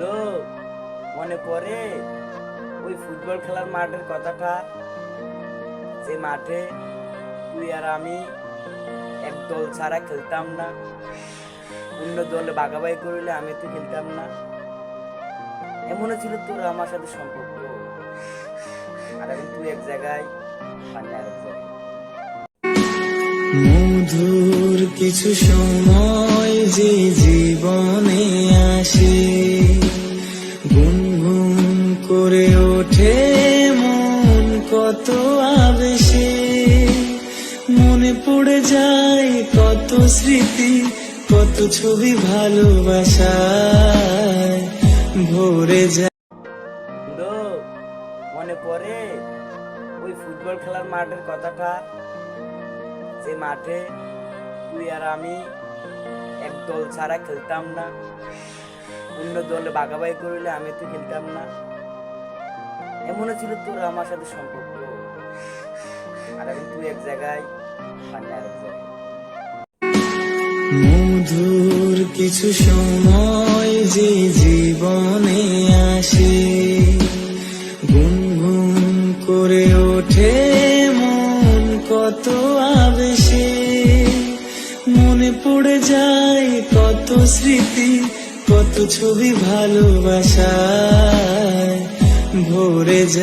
বন্ধু, মনে পড়ে ওই ফুটবল খেলার মাঠের কথাটা? যে মাঠে তুই আর আমি এক দল ছাড়া খেলতাম না, অন্য দলে ভাগাভাগি করলে আমি তো খেলতাম না। এমনও ছিল তোর আমার সাথে সম্পর্ক, আর এখন তুই এক জায়গায় আর আমি আরেক জায়গায়। মধুর কিছু সময় যে জীবনে আসে, গুনগুন করে ওঠে মন কত আবেশে, মনে পড়ে যায় কত স্মৃতি, কত ছবি ভালোবাসায় ভরে যায়। বন্ধু, মনে পড়ে ওই ফুটবল খেলার মাঠের কথাটা? যে মাঠে তুই আর আমি এক দল ছাড়া খেলতাম না, অন্য দলে ভাগাভাগি করলে আমি তো খেলতাম না। এমনও ছিল তোর আমার সাথে সম্পর্ক, আর এখন তুই এক জায়গায় আর আমি আরেক জায়গায়। মধুর কিছু সময় যে জীবনে আসে, গুনগুন করে ওঠে মন কত আবেশে, মনে পড়ে যায় কত স্মৃতি, কত ছবি ভালোবাসায় ভরে যায়।